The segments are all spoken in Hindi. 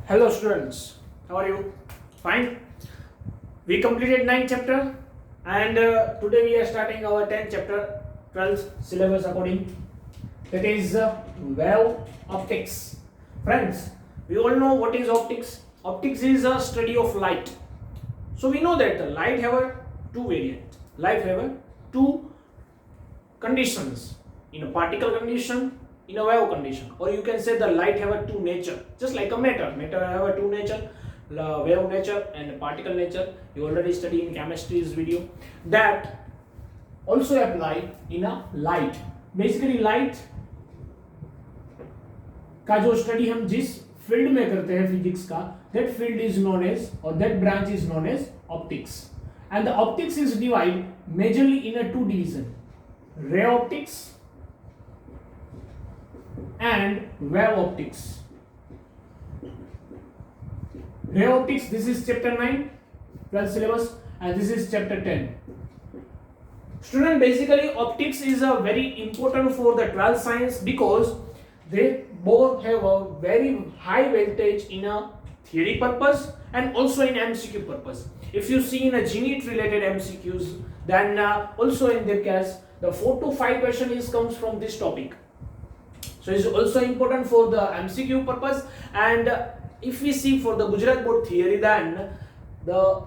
Hello students, how are you? Fine. We completed 9th chapter and today we are starting our 10th chapter, 12th syllabus according. That is wave optics. Friends, we all know what is optics. Optics is a study of light. So we know that the light have a two variant. Light have a two conditions. In a particle condition, in a wave condition, or you can say the light have a two nature, just like a matter have a two nature, wave nature and particle nature. You already studied in chemistry's video. That also apply in a light. Basically light का जो स्टडी हम जिस फील्ड में करते हैं फिजिक्स का, that field is known as, or that branch is known as optics. And the optics is divided majorly in a two division: ray optics and wave optics. Ray optics, this is chapter 9 12th syllabus, and this is chapter 10. Student, basically optics is a very important for the 12th science because they both have a very high weightage in a theory purpose and also in MCQ purpose. If you see in a GNET related MCQs, then also in their case the 4 to 5 question comes from this topic. So it's also important for the MCQ purpose. And if we see for the Gujarat board theory, then the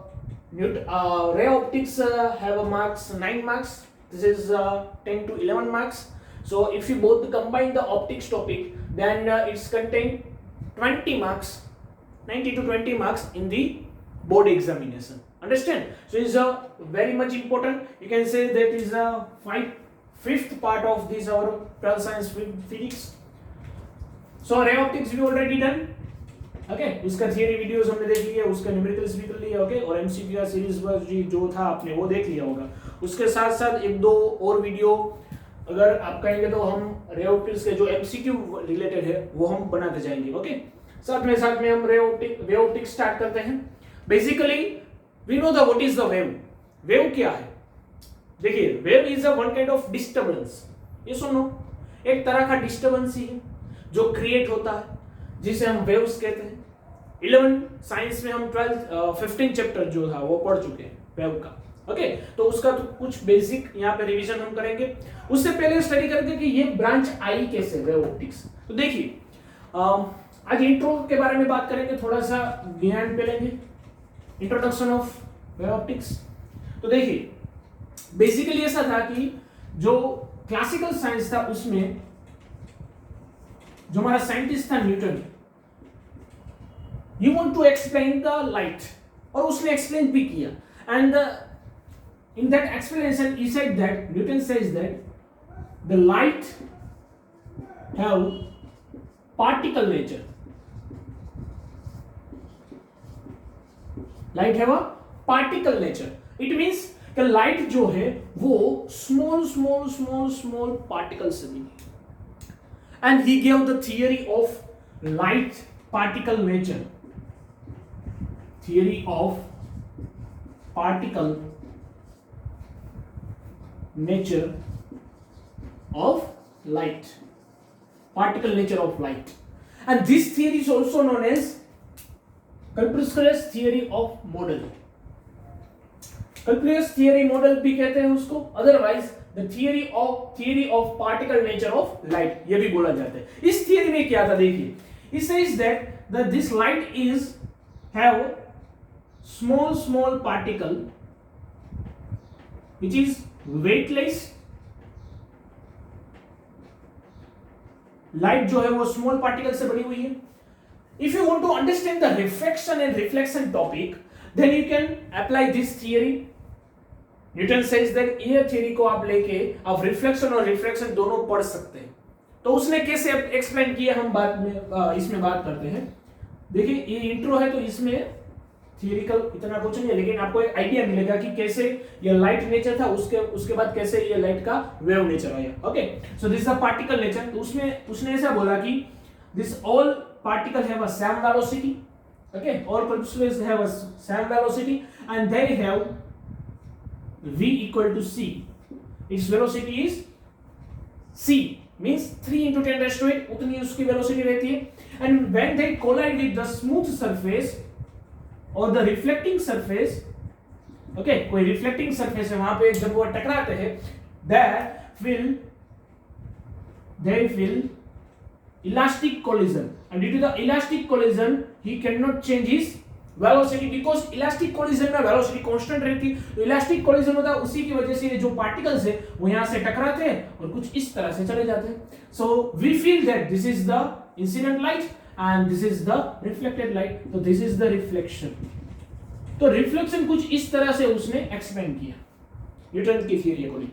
ray optics have a marks 9 marks. This is 10 to 11 marks. So if you both combine the optics topic, then it's contain 20 marks, 90 to 20 marks in the board examination. Understand? So it's very much important. You can say that is a fifth part of this our 12th science physics. So ray optics we already done. Okay, उसका थियरी वीडियोस हमने देख लिया, उसका न्यूमेरिकल्स भी कर लिया. ओके, और एमसीक्यू का सीरीज जो था आपने वो देख लिया होगा. उसके साथ साथ एक दो और वीडियो अगर आप कहेंगे तो हम रे ऑप्टिक्स के जो एमसीक्यू रिलेटेड है वो हम बनाते जाएंगे. ओके, साथ में हम रे ऑप्टिक्स स्टार्ट करते हैं. Basically we know the what is the wave. Wave क्या है? देखिए, wave is a one kind of disturbance. ये सुनो, एक तरह का डिस्टर्बेंस ही है जो क्रिएट होता है, जिसे हम वेव्स कहते हैं. 11 साइंस में हम 15 चैप्टर जो था वो पढ़ चुके हैं वेव का. ओके, तो उसका तो कुछ बेसिक यहाँ पे रिवीजन हम करेंगे. उससे पहले स्टडी करते हैं कि ये ब्रांच आई कैसे वेव ऑप्टिक्स. तो देखिए, आज इंट्रो के बारे में बात करेंगे, थोड़ा सा ज्ञान पे लेंगे, इंट्रोडक्शन ऑफ वेव ऑप्टिक्स. तो देखिए, बेसिकली ऐसा था कि जो क्लासिकल साइंस था उसमें जो हमारा साइंटिस्ट था Newton, he want to explain the light, और उसने एक्सप्लेन भी किया. And in that explanation he said that Newton says that the light have particle nature. Light have a particle nature. It means कि light जो है वो small particles से बनी. And he gave the theory of light particle nature. Theory of particle nature of light. Particle nature of light. And this theory is also known as Corpuscular theory of model. Corpuscular theory model भी कहते हैं उसको. Otherwise the theory of particle nature of light ये भी बोला जाता है. इस theory में क्या था देखिए, it says that this light is have small particle which is weightless. Light जो है वो स्मॉल पार्टिकल से बनी हुई है. If you want to understand the reflection and reflection topic, then you can apply this theory. Newton says that ये थियरी को आप लेके आप रिफ्लेक्शन और रिफ्रैक्शन दोनों पढ़ सकते हैं. तो उसने कैसे एक्सप्लेन किया हम बाद में इसमें बात करते हैं. देखिए, ये इंट्रो है तो इसमें थियरिकल इतना कुछ नहीं है, लेकिन आपको एक आइडिया मिलेगा कि कैसे ये लाइट नेचर था, उसके बाद कैसे ये लाइट का वेव नेचर आया. Okay, so this is the particle nature. तो उसने ऐसा बोला कि this all particle have a same velocity. Okay, all particles have a same velocity and they have v equal to c. Its velocity is c. means 3 into 10 raised to 8 उतनी उसकी वेलोसिटी रहती है. And when they collide with the smooth surface or the reflecting surface, okay, कोई reflecting surface है वहां पे जब वो टकराते हैं, they will elastic collision, and due to the elastic collision he cannot change his velocity because elastic collision में velocity constant रहती है. तो elastic collision होता है, उसी की वजह से ये जो particles है वो यहाँ से टकराते हैं और कुछ इस तरह से चले जाते हैं. So we feel that this is the incident light and this is the reflected light. So this is the reflection. तो reflection कुछ इस तरह से उसने explain किया न्यूटन की थ्योरी अकॉर्डिंग.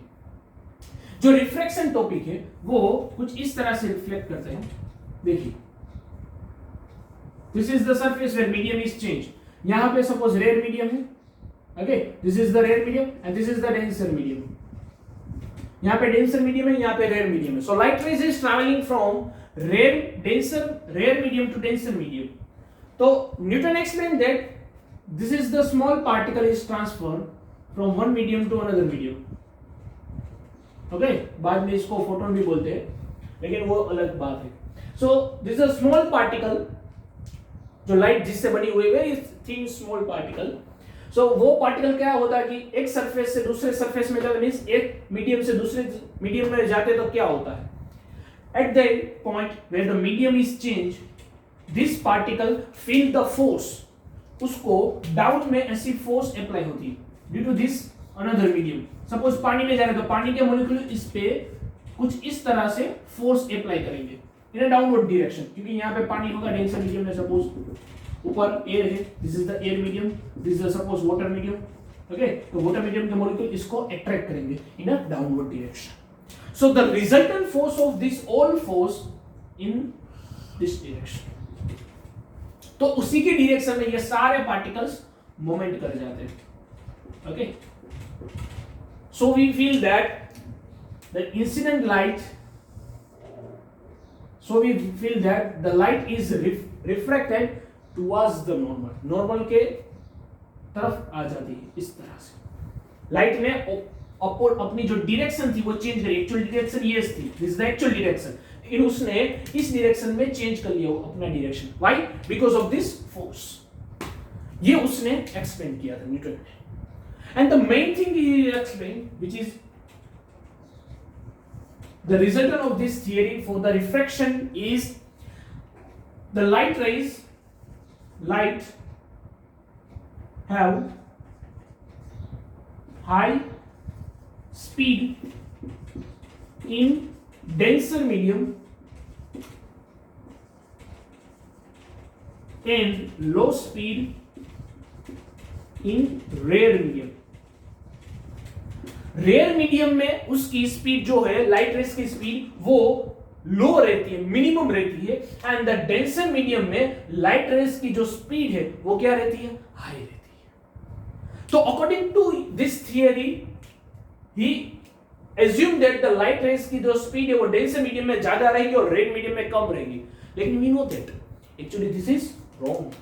जो रिफ्रैक्शन टॉपिक है वो कुछ इस तरह से रिफ्लेक्ट करते हैं. देखिए, this is the surface where medium is change. यहां पे सपोज रेयर मीडियम है, okay, this is the rare medium and this is the denser medium. यहां पे डेंसर मीडियम है, यहां पे रेयर मीडियम है. So light rays is travelling from rare medium to denser medium. तो Newton explain that this is the small particle is transfer from one medium to another medium. Okay, बाद में इसको फोटोन भी बोलते हैं, लेकिन वो अलग बात है. So this a small particle, जो लाइट जिससे बनी हुई है, थिन स्मॉल पार्टिकल. सो वो पार्टिकल क्या होता है कि एक सरफेस से दूसरे सरफेस में जाते, मींस एक मीडियम से दूसरे मीडियम में जाते तो क्या होता है, at the point where the medium is change, this particle feel the force. उसको डाउन में ऐसी फोर्स अप्लाई होती है due to this another medium. Suppose पानी में जा रहे तो पानी के मॉलिक्यूल इस पे कुछ इस तरह से फोर्स अप्लाई करेंगे इन अ डाउनवर्ड डायरेक्शन, क्योंकि यहाँ पे पानी होगा डेंसर मीडियम में. सपोज ऊपर एयर है, this is the air medium, this is suppose water medium. Okay, तो वाटर मीडियम के मॉलिक्यूल इसको अट्रैक्ट करेंगे in a downward direction. So the resultant force of this all force in this direction. तो उसी के डायरेक्शन में ये सारे पार्टिकल्स मूवमेंट कर जाते हैं. Okay, so we feel that the incident light, so we feel that the light is refracted towards the normal के तरफ आ जाती है. इस तरह से लाइट ने अपनी जो डायरेक्शन थी वो चेंज करी. एक्चुअल डायरेक्शन ये थी, this is the actual direction, लेकिन उसने इस डायरेक्शन में चेंज कर लिया अपना direction. Why? Because of this force. ये उसने एक्सप्लेन किया था न्यूटन ने. And the main thing he explained, which is the resultant of this theory for the refraction, is the light have high speed in denser medium and low speed in rare medium. Rare medium में उसकी स्पीड जो है, लाइट रेस की स्पीड वो लो रहती है, मिनिमम रहती है. एंड द डेंसर मीडियम में लाइट रेस की जो स्पीड है वो क्या रहती है, हाई रहती है. तो according to this theory he assume that the light rays की जो स्पीड है वो डेंसर मीडियम में ज्यादा रहेगी और रेड मीडियम में कम रहेगी. लेकिन we know that actually this is wrong,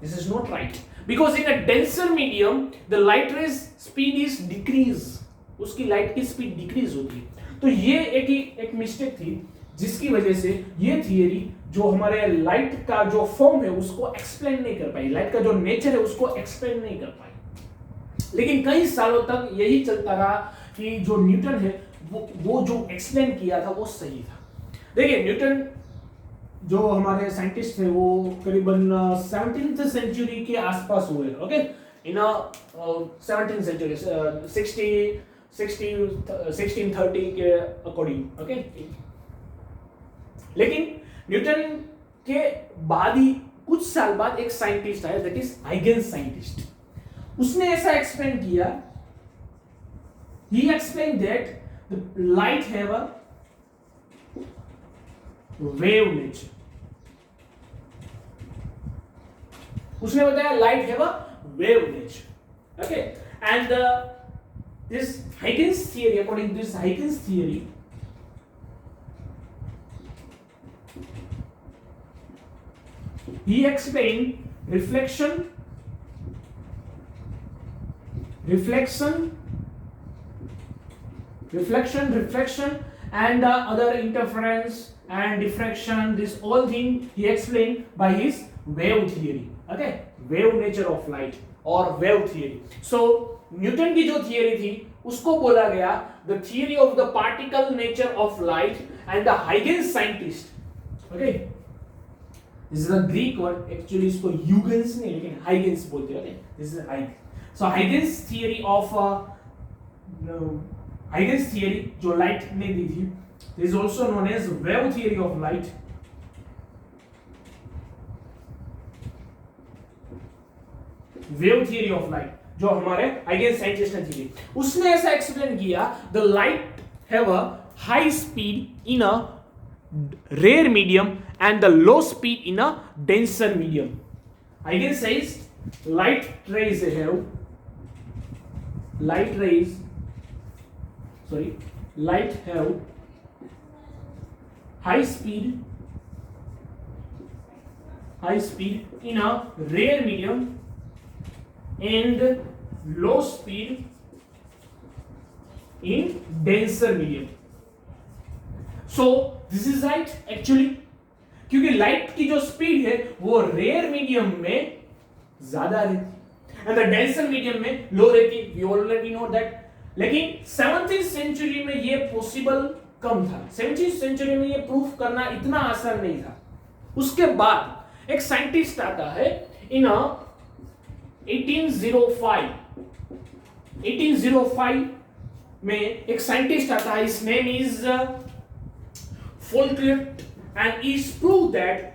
this is not right, because in a denser medium the light rays speed is decrease, उसकी लाइट की स्पीड डिक्रीज होती है. तो ये एक मिस्टेक थी जिसकी वजह से ये थियरी जो हमारे लाइट का जो फॉर्म है उसको एक्सप्लेन नहीं कर पाई, लाइट का जो नेचर है उसको एक्सप्लेन नहीं कर पाई. लेकिन कई सालों तक यही चलता रहा कि जो न्यूटन है वो जो एक्सप्लेन किया था वो सही था. देखिए, न्यूटन जो हमारे साइंटिस्ट थे वो करीबन 17th सेंचुरी के आसपास हुए. ओके, इन 17th सेंचुरी 1630 के अकॉर्डिंग. ओके, लेकिन न्यूटन के बाद ही कुछ साल बाद एक साइंटिस्ट आया, दैट इज हाइगेंस साइंटिस्ट. उसने ऐसा एक्सप्लेन किया, he explain that the light have a wave nature. उसने बताया light have a wave nature. Okay, and this Huygens theory, according to this Huygens theory, he explained reflection and other interference and diffraction, this all thing he explained by his wave theory. Okay, wave nature of light or wave theory. So Newton की जो थियरी थी उसको बोला गया the theory of the particle nature of light and the Huygens scientist. Okay, this is the Greek word, actually इसको ह्यूगेंस नहीं लेकिन हाइगेंस बोलते हैं. Okay, this is Huygens. So Huygens theory of Huygens theory जो लाइट ने दी थी, this is also known as wave theory of light. Wave theory of light जो हमारे हाइगेंस साइंटिस्ट ने थी, उसने ऐसा एक्सप्लेन किया the light have a high speed in a rare medium and the low speed in a denser medium. Huygens says light rays have high speed in a rare medium and low speed in denser medium. So this is right actually, क्योंकि लाइट की जो स्पीड है वो रेयर मीडियम में ज्यादा रहती एंड द डेंसर मीडियम में लो रहती. We already know that. लेकिन 17th सेंचुरी में ये पॉसिबल कम था. 17th सेंचुरी में ये प्रूफ करना इतना आसान नहीं था. उसके बाद एक साइंटिस्ट आता है इन 1805 में एक साइंटिस्ट आता है, his name is Folkert, and he proved that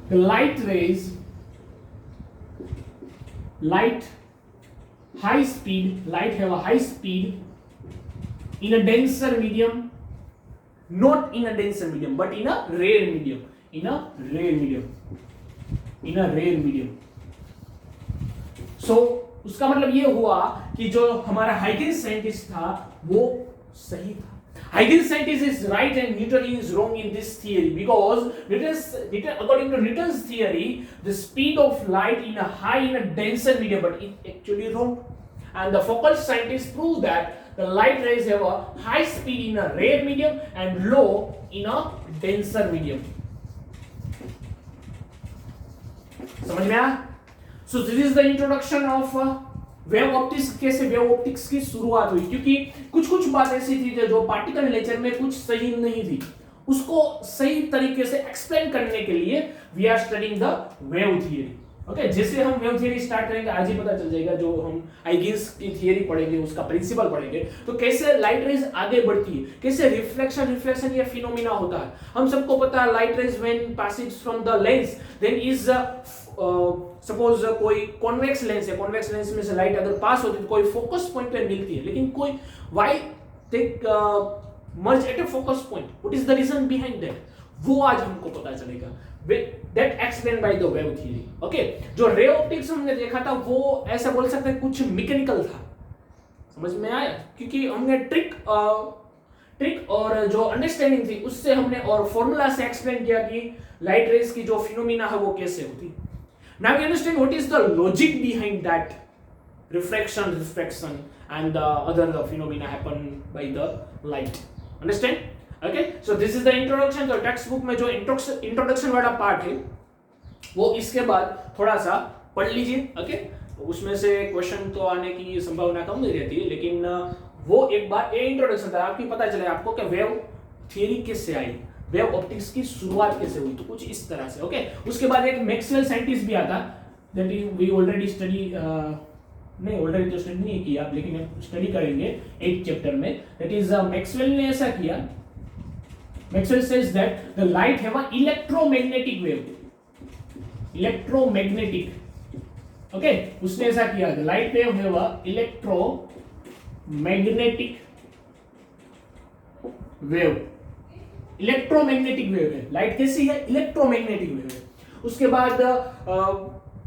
the light have a high speed in a denser medium, not in a denser medium but in a rare medium. So उसका मतलब ये हुआ कि जो हमारा हाइगेंस साइंटिस्ट था वो सही था. Huygens scientist is right and Newton is wrong in this theory because according to Newton's theory, the speed of light in a denser medium, but it's actually wrong. And the Foucault scientists prove that the light rays have a high speed in a rare medium and low in a denser medium. समझ में आया? So this is the introduction of wave optics. कैसे वेव ऑप्टिक्स की शुरुआत हुई, क्योंकि कुछ बात ऐसी थी जो पार्टिकल नेचर में कुछ सही नहीं थी, उसको सही तरीके से एक्सप्लेन करने के लिए we are studying the wave theory. Okay, जैसे हम वेव थियरी स्टार्ट करेंगे आज ही पता चल जाएगा. जो हम हाइगेंस की थियरी पढ़ेंगे उसका प्रिंसिपल पढ़ेंगे तो कैसे लाइट रेज आगे बढ़ती है, कैसे रिफ्लेक्शन या फिनोमिना होता है. हम सबको पता है light rays when passing from the lens then is suppose कोई कॉन्वेक्स लेंस है, कॉन्वेक्स लेंस में से लाइट अगर पास होती है तो कोई फोकस पॉइंट पे मिलती है, लेकिन कोई why they merge at a focus point, what is the reason behind that, वो आज हमको पता चलेगा. That explain by the wave theory. Okay, जो रे ऑप्टिक्स हमने देखा था वो ऐसा बोल सकते हैं कुछ मैकेनिकल था. समझ में आया? क्योंकि हमने ट्रिक और जो अंडरस्टैंडिंग थी उससे हमने और फॉर्मूला से एक्सप्लेन किया कि लाइट रेज की जो फिनोमिना है वो कैसे होती. Now we understand what is the logic behind that refraction and other phenomena happen by the light. Understand? Okay, so this is the introduction. तो टेक्स्ट बुक में जो इंट्रोडक्शन वाला पार्ट है वो इसके बाद थोड़ा सा पढ़ लीजिए. ओके, उसमें से क्वेश्चन तो आने की संभावना कम नहीं रहती है, लेकिन वो एक बार ये इंट्रोडक्शन था आपकी पता चले आपको कि वेव थियरी कैसे आई, वेव ऑप्टिक्स की शुरुआत कैसे हुई, तो कुछ इस तरह से. ओके, उसके बाद एक मैक्सवेल साइंटिस्ट भी आता, that is we already study, नहीं ऑलरेडी तो स्टडी नहीं किया आप, लेकिन स्टडी करेंगे 8th चैप्टर में. दैट इज मैक्सवेल ने ऐसा किया. Maxwell says that the light have a electromagnetic wave. Okay, उसने ऐसा किया the light wave have a electromagnetic wave है. लाइट कैसी है? इलेक्ट्रोमैग्नेटिक वेव है. उसके बाद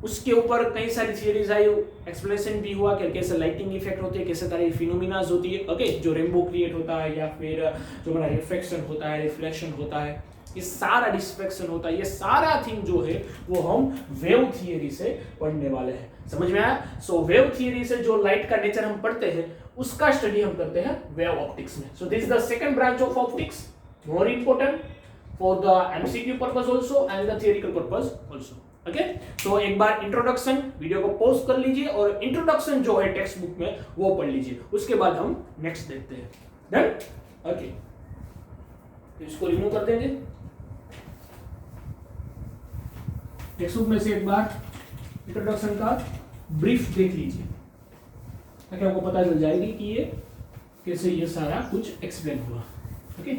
उसके ऊपर कई सारी थियरीज आई, एक्सप्लेनेशन भी हुआ कि कैसे लाइटिंग इफेक्ट होती है, कैसे तरह फिनोमिनाज होती है. ओके, जो रेनबो क्रिएट होता है या फिर जो हमारा रिफ्लेक्शन होता है, रिफ्लेक्शन होता है, ये सारा डिस्ट्रैक्शन होता है, ये सारा थिंग जो है वो हम वेव थियरी से पढ़ने वाले हैं। समझ में आया? सो वेव थियरी से जो लाइट का नेचर हम पढ़ते हैं उसका स्टडी हम करते हैं वेव ऑप्टिक्स में। So this is the second branch of optics, more important for the MCQ purpose also and the theoretical purpose also. Okay, तो एक बार इंट्रोडक्शन वीडियो को पॉज कर लीजिए और इंट्रोडक्शन जो है टेक्स्ट बुक में वो पढ़ लीजिए, उसके बाद हम नेक्स्ट देखते हैं। डन? ओके, तो इसको रिमूव कर देंगे टेक्स्ट बुक में से। एक बार इंट्रोडक्शन का ब्रीफ देख लीजिए ताकि आपको पता चल जाएगी कि ये कैसे ये सारा कुछ एक्सप्लेन हुआ। ओके,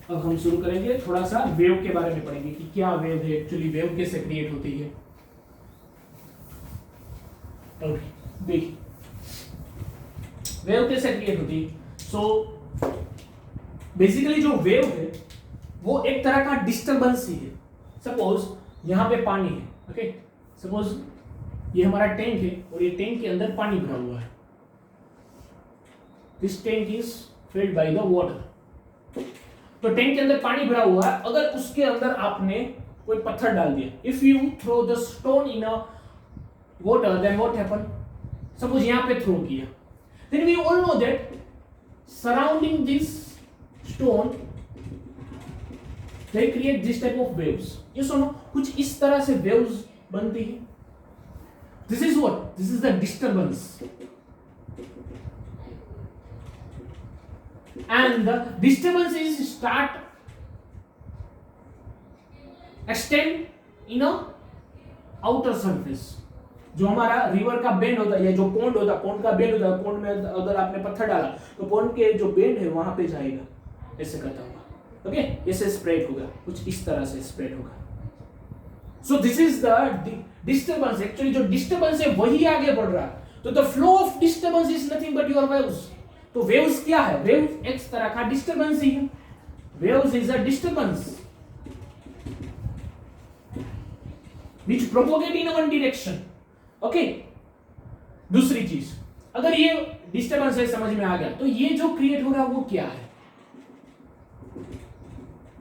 अब हम शुरू करेंगे, थोड़ा सा वेव के बारे में पढ़ेंगे कि क्या वेव है, एक्चुअली वेव कैसे क्रिएट होती है। ओके, देखिए वेव कैसे क्रिएट होती है। सो बेसिकली जो वेव है वो एक तरह का डिस्टरबेंस ही है। सपोज यहाँ पे पानी है, ओके, सपोज ये हमारा टैंक है और ये टैंक के अंदर पानी भरा हुआ है। This tank is filled by the water. तो टैंक के अंदर पानी भरा हुआ है, अगर उसके अंदर आपने कोई पत्थर डाल दिया, if you throw the stone in a water then what happen. Suppose यहां पे थ्रो किया, then we all know that surrounding this stone they create this type of waves. ये सुनो, कुछ इस तरह से वेव्स बनती है। This is what, this is the disturbance and the disturbance is start extend in a outer surface। जो हमारा रिवर का बेंड होता है या जो पॉन्ड होता है, पॉन्ड का बेंड होता है, पॉन्ड में अगर आपने पत्थर डाला तो पॉन्ड के जो बेंड है वहां पे जाएगा, ऐसे करता हुआ। ओके, ऐसे स्प्रेड होगा, कुछ इस तरह से स्प्रेड होगा। सो this is the disturbance. Actually जो डिस्टर्बेंस है वही आगे बढ़ रहा है। तो the flow of disturbance is nothing but your waves. तो वेव्स क्या है? वेव्स एक तरह का डिस्टरबेंस ही है। Waves is a disturbance which propagate in one direction. Okay, दूसरी चीज, अगर ये डिस्टरबेंस है, समझ में आ गया, तो ये जो क्रिएट हो रहा है वो क्या है?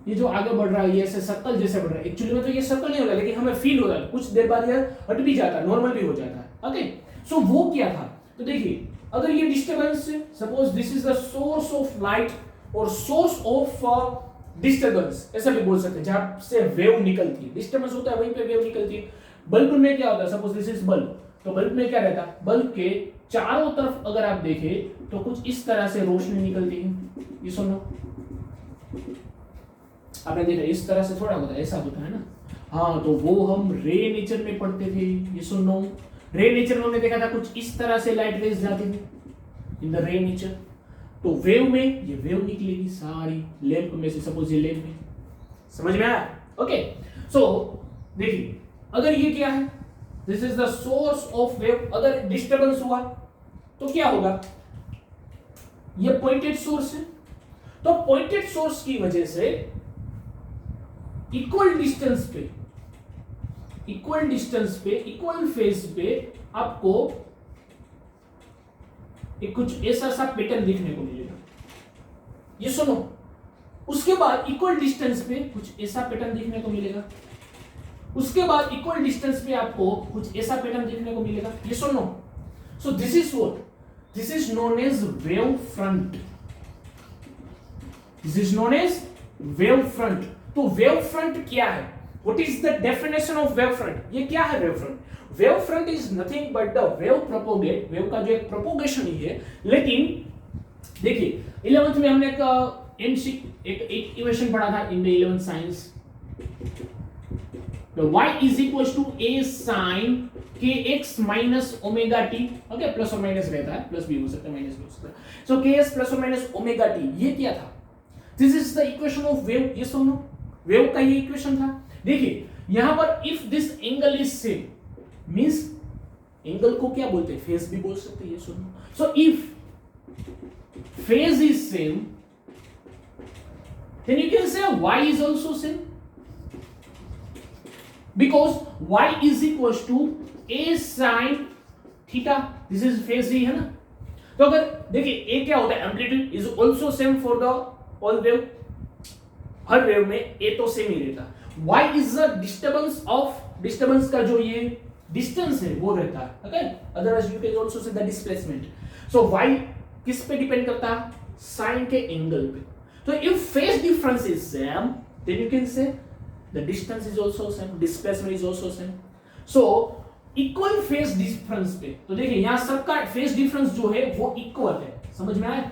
ये जो आगे बढ़ रहा है, ये ऐसे सर्कल जैसे बढ़ रहा है। एक्चुअली में तो ये सर्कल नहीं हो रहा, लेकिन हमें फील हो रहा है, कुछ देर बाद ये हट भी जाता है, नॉर्मल भी हो जाता है। ओके, सो वो क्या था? तो देखिए, अगर ये डिस्टरबेंस है, suppose this is the source of light और सोर्स ऑफ डिस्टरबेंस, ऐसा भी बोल सकते हैं, जहां से वेव निकलती है। डिस्टरबेंस होता है, वहीं पे वेव निकलती है। बल्ब में क्या होता है? सपोज दिस इज बल्ब, तो बल्ब में क्या रहता है? बल्ब के चारों तरफ अगर आप देखें तो कुछ इस तरह से रोशनी निकलती है। ये सुनो, आपने देखा इस तरह से थोड़ा होता है, ऐसा होता है ना। हाँ, तो वो हम रे नेचर में पढ़ते थे। ये सुनो, रे नेचर में हमने देखा था कुछ इस तरह से लाइट रेज जाती थी इन द रे नेचर। तो वेव में ये वेव निकलेगी सारी लैंप में से। सपोज ये लैंप में, समझ में आया? ओके, सो देखिए, अगर ये क्या है, this is the source of wave. अगर डिस्टरबेंस हुआ तो क्या होगा? ये पॉइंटेड सोर्स है, तो पॉइंटेड सोर्स की वजह से इक्वल डिस्टेंस पे, इक्वल फेज पे आपको एक कुछ ऐसा सा पैटर्न देखने को मिलेगा। ये सुनो, उसके बाद इक्वल डिस्टेंस पे कुछ ऐसा पैटर्न देखने को मिलेगा। उसके बाद इक्वल डिस्टेंस पे आपको कुछ ऐसा पैटर्न देखने को मिलेगा। ये सुनो, so this is what, this is known as wave front. This is known as wave front. तो वेव फ्रंट क्या है? What is the definition of wave front? ये क्या है wave front? Wave front is nothing but the wave propagate, wave का जो एक प्रोपोगेशन ही है। लेकिन देखिए 11th में हमने एक इक्वेशन पढ़ा था in the 11th science, the y is equals to a sin kx minus omega t। Okay, plus और माइनस रहता है, प्लस भी हो सकता है, माइनस भी हो सकता है। सो kx प्लस और माइनस ओमेगा t, ये क्या था? This is the equation of wave. ये सुनो, वेव का ये इक्वेशन था। देखिए यहां पर if this angle is same means, angle को क्या बोलते हैं? फेज भी बोल सकते हैं। ये सुनो, so if phase is same then you can say y is also same because y is equals to a sin theta। this is phase ही है ना। तो अगर देखिए a क्या होता है, amplitude is also same for the all wave. Her wave में ए तो सेम ही रहता, y इज द डिस्टर्बेंस का जो ये डिस्टेंस है वो रहता है, okay, otherwise you can also say the displacement. So y किस पे डिपेंड करता है, साइन के एंगल पे। तो if phase difference is same then you can say the distance is also same, displacement is also same. So equal phase difference पे, तो देखिए यहां सबका फेज डिफरेंस जो है वो इक्वल है, समझ में आया।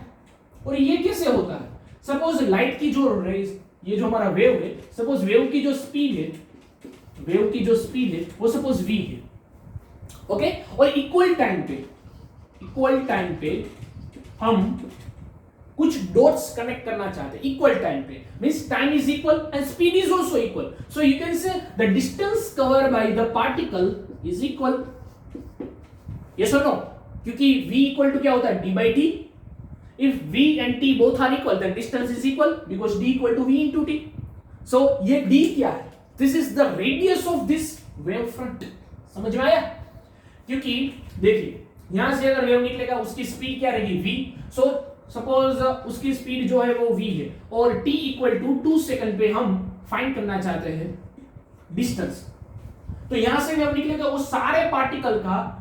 और ये कैसे होता है, सपोज लाइट की जो रेज, ये जो हमारा वेव है, सपोज वेव की जो स्पीड है वो सपोज v है, ओके, और इक्वल टाइम पे हम कुछ डॉट्स कनेक्ट करना चाहते हैं इक्वल टाइम पे, means time is equal and speed is also equal, so you can say the distance covered by the particle is equal, yes और नो, क्योंकि v इक्वल टू क्या होता है, d by t। If v and t both are equal, then distance is equal because d equal to v into t. So ये d क्या है? This is the radius of this wave front. समझ में आया? क्योंकि देखिए यहां से अगर वेव निकलेगा उसकी स्पीड क्या रहेगी v. So suppose उसकी स्पीड जो है वो v है और t equal to 2 सेकंड पे हम फाइंड करना चाहते हैं डिस्टेंस। तो यहां से वेव निकलेगा वो सारे पार्टिकल का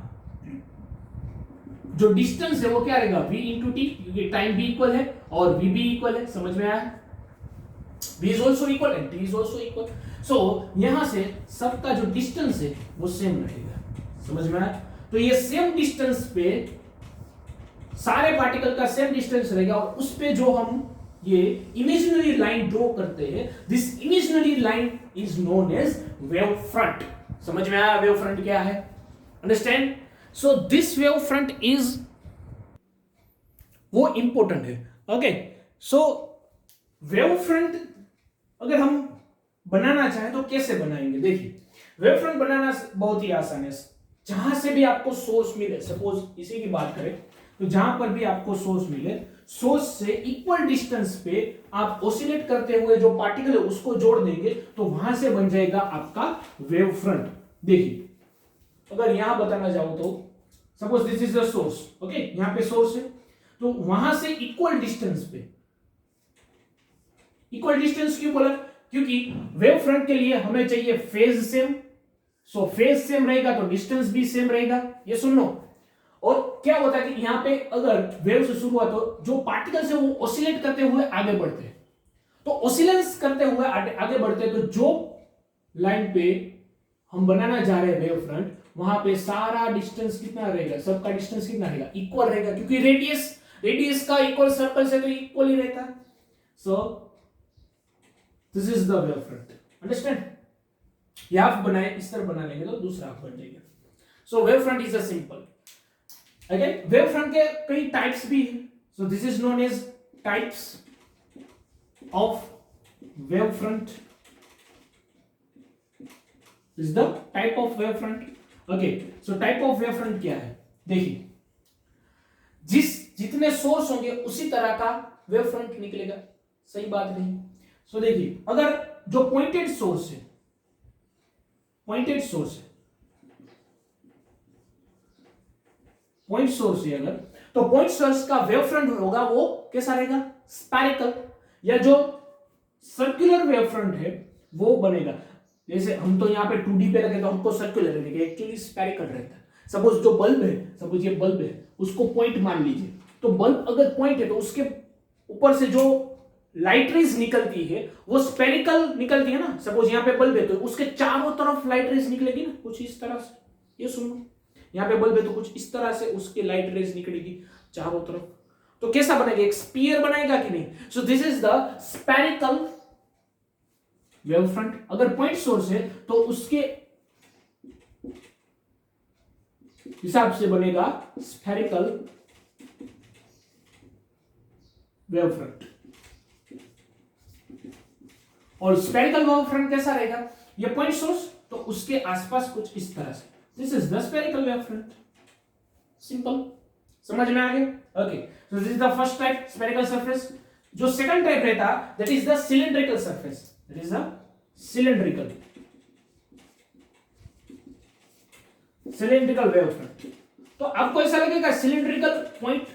जो डिस्टेंस है वो क्या रहेगा, v इंटू टी, क्योंकि टाइम भी इक्वल है और v भी इक्वल है, समझ में आया। v is also equal and t is also equal, so यहां से सबका जो डिस्टेंस है वो सेम रहेगा, समझ में आया। तो ये सेम डिस्टेंस पे सारे पार्टिकल का सेम डिस्टेंस रहेगा और उस पे जो हम ये इमेजिनरी लाइन ड्रॉ करते हैं, this imaginary line is known as wave front. समझ में आया वेव फ्रंट क्या है, understand. So this wave front is वो इंपॉर्टेंट है, ओके। सो वेव फ्रंट अगर हम बनाना चाहें तो कैसे बनाएंगे, देखिए वेव फ्रंट बनाना बहुत ही आसान है। जहां से भी आपको सोर्स मिले, सपोज इसी की बात करें तो जहां पर भी आपको सोर्स मिले, सोर्स से इक्वल डिस्टेंस पे आप ऑसिलेट करते हुए जो पार्टिकल है उसको जोड़ देंगे तो वहां से बन जाएगा आपका वेव फ्रंट। देखिए अगर यहां बताना चाहूं तो suppose this is the source, okay, यहां पे सोर्स है तो वहां से इक्वल डिस्टेंस पे, इक्वल डिस्टेंस क्यों बोला, क्योंकि वेव फ्रंट के लिए हमें चाहिए phase same, so phase same रहेगा तो डिस्टेंस भी सेम रहेगा, ये सुन लो। और क्या होता है कि यहां पे अगर वेव से शुरू हुआ तो जो पार्टिकल्स है वो ऑसिलेट करते हुए आगे बढ़ते हैं, तो ऑसिलेंस करते हुए आगे बढ़ते हैं, तो जो लाइन पे हम बनाना चाह रहे हैं वेव फ्रंट वहां पे सारा डिस्टेंस कितना रहेगा, सबका डिस्टेंस कितना रहेगा, इक्वल रहेगा, क्योंकि रेडियस का इक्वल सर्कल से तो इक्वल ही रहता है। सो this is the wave front, understand. ये आप बनाए इस तरह बना लेंगे तो दूसरा आप बन जाएगा। So wave front is a simple, again wave front के कई टाइप्स भी हैं, so this is known as types of wave front, is the type of wave front, okay. So type of wave front क्या है, देखिए जितने सोर्स होंगे उसी तरह का वेव फ्रंट निकलेगा, सही बात नहीं। सो देखिए अगर जो पॉइंटेड सोर्स है पॉइंट सोर्स है अगर, तो पॉइंट सोर्स का वेव फ्रंट होगा वो कैसा रहेगा, स्फेरिकल, या जो सर्कुलर वेव फ्रंट है वो बनेगा, जैसे हम तो यहाँ पे 2D पे लगे तो हमको सर्कुलर रहेगा, एक्चुअली स्फेरिकल रहता है। सपोज जो बल्ब है, सपोज ये बल्ब है, उसको पॉइंट मान लीजिए, तो बल्ब अगर पॉइंट है तो उसके ऊपर से जो लाइट रेज निकलती है वो स्फेरिकल निकलती है ना। सपोज यहाँ पे बल्ब है तो उसके चारों तरफ लाइट रेज निकलेगी ना, कुछ इस तरह से, ये सुनो, यहाँ पे बल्ब है तो कुछ इस तरह से उसके लाइट रेज निकलेगी चारों तरफ, तो कैसा बनेगा, एक स्फीयर बनाएगा कि नहीं। सो this is the spherical wave front. अगर पॉइंट सोर्स है तो उसके हिसाब से बनेगा स्फेरिकल वेव फ्रंट। और स्फेरिकल वेव फ्रंट कैसा रहेगा, ये पॉइंट सोर्स तो उसके आसपास कुछ इस तरह से, this is the spherical wave front, simple, समझ में आ गया, okay. So this is the first type, spherical surface. जो सेकंड टाइप रहता that is the cylindrical surface, that is the cylindrical wave front. तो आपको ऐसा लगेगा सिलिंड्रिकल पॉइंट,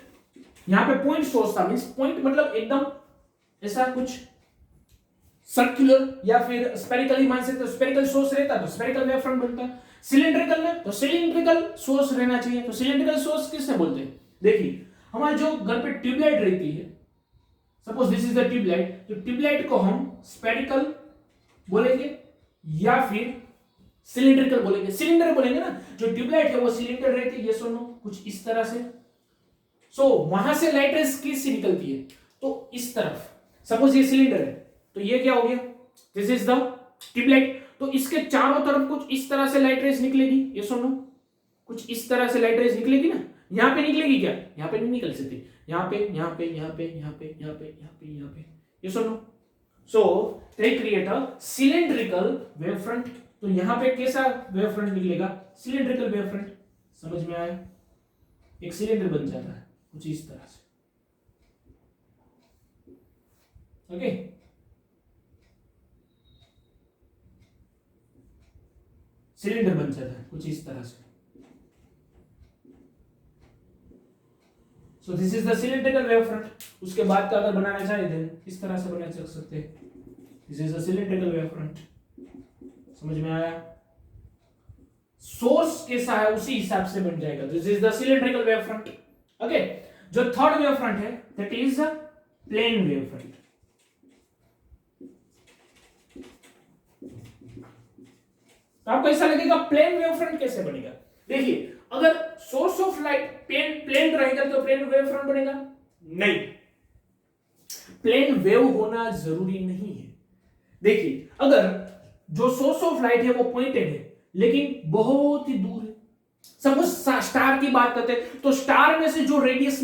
यहां पे पॉइंट सोर्स था, मींस पॉइंट मतलब एकदम ऐसा कुछ सर्कुलर या फिर स्फेरिकली मान सकते हो, स्फेरिकल सोर्स रहता तो स्फेरिकल वेव फ्रंट बनता है, सिलिंड्रिकल में तो सिलिंड्रिकल सोर्स रहना चाहिए। तो सिलिंड्रिकल सोर्स किससे बोलते हैं? देखिए हमारे जो घर पे ट्यूबलाइट रहती है, suppose this is the tubelight, तो ट्यूबलाइट को हम स्फेरिकल बोलेंगे या फिर सिलिंड्रिकल बोलेंगे। सिलेंडर बोलेंगे ना, जो ट्यूबलाइट है वो सिलेंडर रहती है, ये सुनो कुछ इस तरह से। सो वहां से लाइट रेज किससे निकलती है? तो इस तरफ। सपोज ये सिलेंडर है तो ये क्या हो गया? This is the tubelight. तो इसके चारों तरफ कुछ इस तरह से लाइट रेज निकलेगी, ये सुनो कुछ इस तरह से लाइट रेज निकलेगी ना। यहां पे निकलेगी क्या? यहां पे नहीं निकल सकती, यहां पे यहां पे यहां पे यहां पे यहां पे यहां पे यहां पे, ये सुनो। So they create a cylindrical wave front. तो यहां पे कैसा वेव फ्रंट निकलेगा? Cylindrical wave front. समझ में आया? एक सिलेंडर बन जाता है कुछ इस तरह से। ओके सिलेंडर बन जाता है कुछ इस तरह से। सो this is the cylindrical wave front. उसके बाद का अगर बनाना चाहे तो इस तरह से बना सकते हैं। This is the cylindrical wave front. समझ में आया? सोर्स कैसा है उसी हिसाब से बन जाएगा। This is the cylindrical wave front. Okay जो थर्ड वेव फ्रंट है that is the plane wave front. तो आपको ऐसा लगेगा प्लेन वेव फ्रंट कैसे बनेगा? देखिए अगर सोर्स ऑफ लाइट प्लेन रहेगा तो प्लेन वेव फ्रंट बनेगा? नहीं, प्लेन वेव होना जरूरी नहीं है। देखिए अगर जो सोर्स ऑफ लाइट है वो पॉइंटेड है लेकिन बहुत ही दूर है, सपोज स्टार की बात करते हैं तो स्टार में से जो रेडियस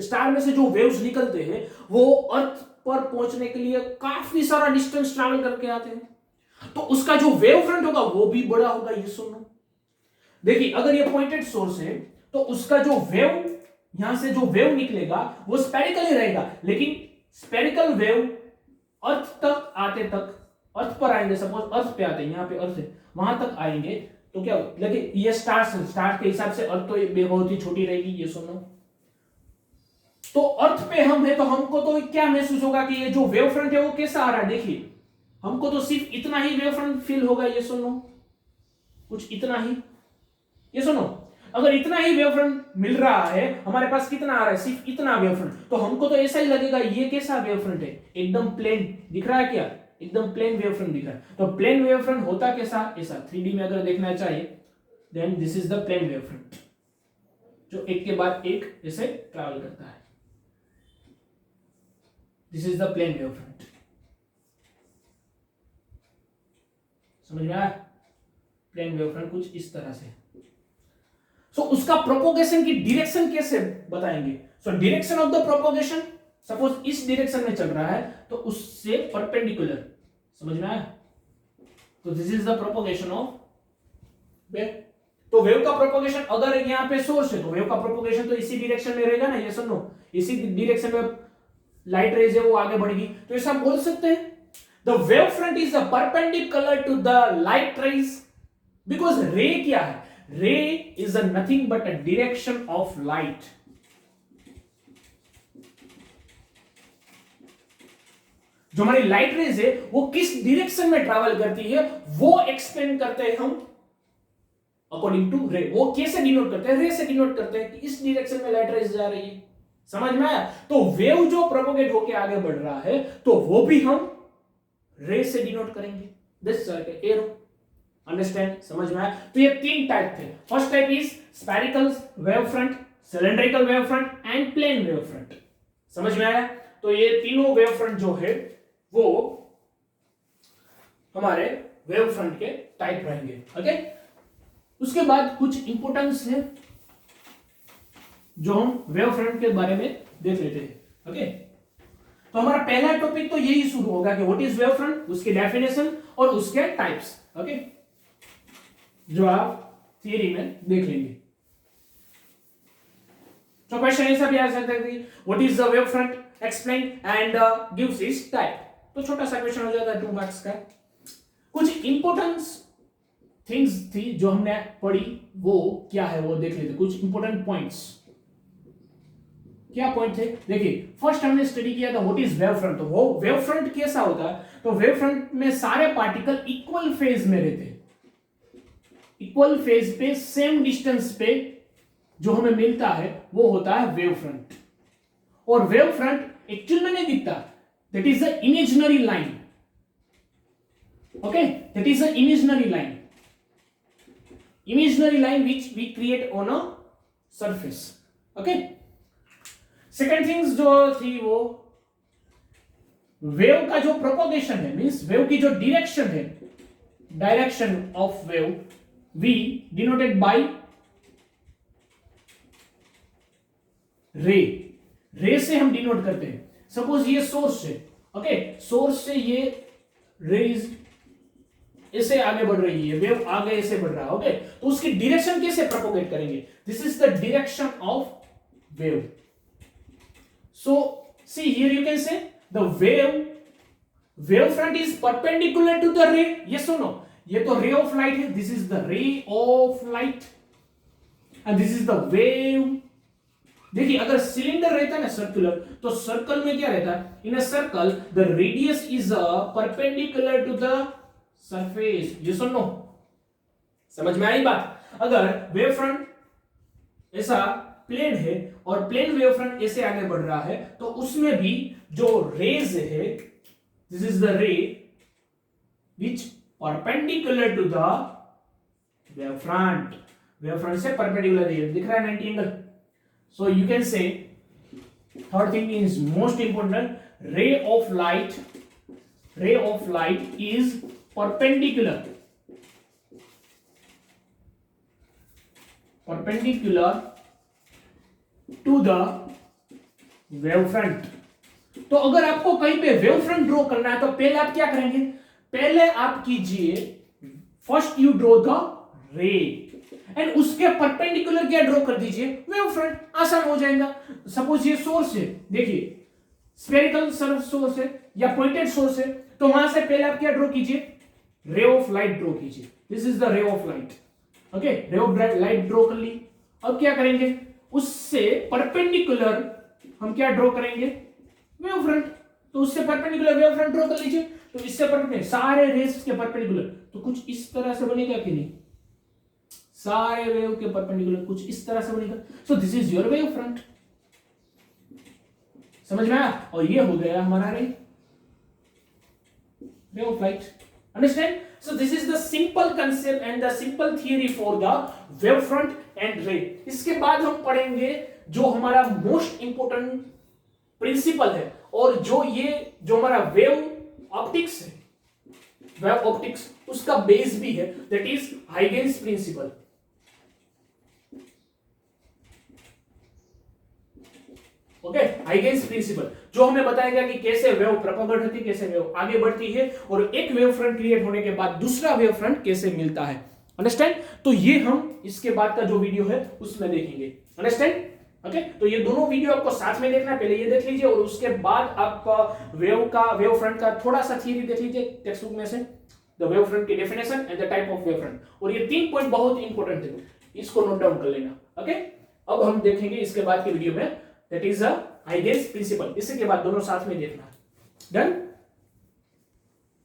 स्टार में से जो वेव्स निकलते हैं वो अर्थ पर पहुंचने के लिए काफी सारा डिस्टेंस ट्रैवल करके आते हैं, तो उसका जो वेव फ्रंट होगा वो भी बड़ा होगा। ये सुनो, देखिए अगर ये पॉइंटेड सोर्स है तो उसका जो वेव यहां से जो वेव निकलेगा वो स्फेरिकल ही रहेगा, लेकिन स्फेरिकल वेव अर्थ तक आते तक, अर्थ पर आएंगे, सपोज अर्थ पे आते हैं, यहां पे अर्थ है, वहां तक आएंगे तो क्या लेकिन ये स्टार के हिसाब से अर्थ तो बहुत ही छोटी रहेगी। ये सुनो, तो अर्थ पे हम है तो हमको तो क्या महसूस होगा कि ये जो वेव फ्रंट है वो कैसा आ रहा है? देखिए हमको तो सिर्फ इतना ही वेव फ्रंट फील होगा। ये सुनो कुछ इतना ही। ये सुनो अगर इतना ही वेव फ्रंट मिल रहा है, हमारे पास कितना आ रहा है? सिर्फ इतना वेव फ्रंट, तो हमको तो ऐसा ही लगेगा ये कैसा वेव फ्रंट है? एकदम प्लेन दिख रहा है क्या? एकदम प्लेन वेव फ्रंट दिख रहा है। तो प्लेन वेव फ्रंट होता कैसा? ऐसा 3D में अगर देखना चाहिए then this is the plane wave front, जो एक के बाद एक ऐसे ट्रैवल करता है। This is the plane wave front. समझ में आया? प्लेन वेव फ्रंट कुछ इस तरह से। सो उसका प्रोपोगेशन की डायरेक्शन कैसे बताएंगे? So direction of the propagation, suppose इस डायरेक्शन में चल रहा है तो उससे परपेंडिकुलर। समझ में आया? तो this is the propagation of wave. तो वेव का प्रोपोगेशन अगर यहां पे सोर्स है तो वेव का प्रोपोगेशन तो इसी डायरेक्शन में रहेगा ना। ये सुनो इसी डायरेक्शन में लाइट रेज है वो आगे बढ़ेगी, तो ऐसा बोल सकते हैं the wave front is the perpendicular to the light rays, because ray क्या है? Ray is a nothing but a direction of light. जो हमारी लाइट रेज है वो किस डायरेक्शन में ट्रैवल करती है वो एक्सप्लेन करते हैं हम अकॉर्डिंग टू रे। वो कैसे डिनोट करते हैं? रे से डिनोट करते हैं कि इस डायरेक्शन में लाइट रेज जा रही है। समझ में आया? तो वेव जो प्रोपोगेट होकर आगे बढ़ रहा है तो वो भी हम रे से डिनोट करेंगे, दिस एरो। अंडरस्टैंड? समझ में आया? तो ये तीन टाइप थे। First type is spherical wave front, cylindrical wave front and plane wave front. समझ में आया? तो ये तीनों वेव फ्रंट जो है वो हमारे वेव फ्रंट के टाइप रहेंगे। ओके उसके बाद कुछ इंपोर्टेंस है जो हम वेव फ्रंट के बारे में देख लेते हैं। ओके तो हमारा पहला टॉपिक तो यही शुरू होगा कि व्हाट इज वेव फ्रंट, उसकी डेफिनेशन और उसके टाइप्स। ओके जो आप थियरी में देख लेंगे। तो क्वेश्चन ऐसा भी आ सकता है कि what is the wave front, explain and gives it's type. तो छोटा सा क्वेश्चन हो जाता है 2 मार्क्स का। कुछ इंपोर्टेंस थिंग्स थी जो हमने पढ़ी वो क्या है वो देख लेते। कुछ इंपोर्टेंट पॉइंट्स क्या पॉइंट थे? देखिए फर्स्ट हमने स्टडी किया था व्हाट इज वेव फ्रंट। तो वो वेव फ्रंट कैसा होता है? तो वेव फ्रंट में सारे पार्टिकल इक्वल फेज में रहते हैं, इक्वल फेज पे सेम डिस्टेंस पे जो हमें मिलता है वो होता है वेव फ्रंट। और वेव फ्रंट एक्चुअल में नहीं दिखता, that is the imaginary line. Okay, that is the imaginary line which we create on a surface। Okay, second things जो थी वो वेव का जो प्रोपोगेशन है, मींस वेव की जो डायरेक्शन है, direction of wave we denoted by ray से हम डिनोट करते हैं। सपोज ये सोर्स है, ओके, सोर्स से ये रेज ऐसे आगे बढ़ रही है, वेव आगे ऐसे बढ़ रहा है, ओके, तो उसकी डायरेक्शन कैसे प्रोपोगेट करेंगे? This is the direction of wave. So see here you can say the wave front is perpendicular to the ray, yes और नो? ये तो रे ऑफ लाइट है, this is the ray of light and this is the wave. देखिए अगर सिलेंडर रहता है ना सर्कुलर, तो सर्कल में क्या रहता है? In a circle the radius is perpendicular to the surface, yes और नो? समझ में आई बात? अगर वेव फ्रंट ऐसा प्लेन है और प्लेन वेव फ्रंट ऐसे आगे बढ़ रहा है, तो उसमें भी जो रेज है, this is the ray which perpendicular to the wave front से परपेंडिकुलर दिख रहा है 90 angle. So you can say third thing is most important, ray of light is perpendicular to the wave front। तो अगर आपको कहीं पे वेव फ्रंट ड्रॉ करना है तो पहले आप क्या करेंगे? पहले आप कीजिए फर्स्ट यू ड्रॉ द रे एंड उसके परपेंडिकुलर क्या ड्रॉ कर दीजिए? Wave front. आसान हो जाएगा। सपोज ये सोर्स है, देखिए स्फेरिकल सोर्स है या पॉइंटेड सोर्स है, तो वहां से पहले आप क्या ड्रॉ कीजिए? रे ऑफ लाइट ड्रॉ कीजिए। This is the ray of light, okay, रे ऑफ लाइट ड्रॉ कर ली। अब क्या करेंगे? उससे परपेंडिकुलर हम क्या ड्रॉ करेंगे? Wave front. तो उससे परपेंडिकुलर वेव फ्रंट ड्रॉ कर लीजिए। तो इससे परपेंडिकुलर सारे रेस के परपेंडिकुलर, तो कुछ इस तरह से बनेगा कि नहीं? सारे वेव के परपेंडिकुलर कुछ इस तरह से बनेगा। सो this is your wave front. समझ में आया? और ये हो गया हमारा रे of light. Understand? So this is the simple concept and the simple theory for the wave front and रे। इसके बाद हम पढ़ेंगे जो हमारा मोस्ट इंपोर्टेंट प्रिंसिपल है और जो हमारा वेव ऑप्टिक्स है, वेव ऑप्टिक्स उसका बेस भी है, that is Huygens principle. Okay, Huygens principle जो हमें बताएगा कि कैसे वेव प्रोपेगेट होती है, कैसे वेव आगे बढ़ती है और एक वेव फ्रंट क्रिएट होने के बाद दूसरा वेव फ्रंट कैसे मिलता है। अंडरस्टैंड? तो ये हम इसके बाद का जो वीडियो है उसमें देखेंगे। अंडरस्टैंड? ओके, तो ये दोनों वीडियो आपको साथ में देखना है। पहले ये देख लीजिए और उसके बाद आप वेव फ्रंट का थोड़ा सा थियरी देख लीजिए टेक्स्ट बुक में से, द वेव फ्रंट की definition and the type of wave front. और ये 3 पॉइंट बहुत इंपॉर्टेंट है, इसको नोट डाउन कर लेना। ओके, अब हम देखेंगे इसके बाद के वीडियो में दैट इज अ हाइगेन्स प्रिंसिपल। इसके बाद दोनों साथ में देखना। डन?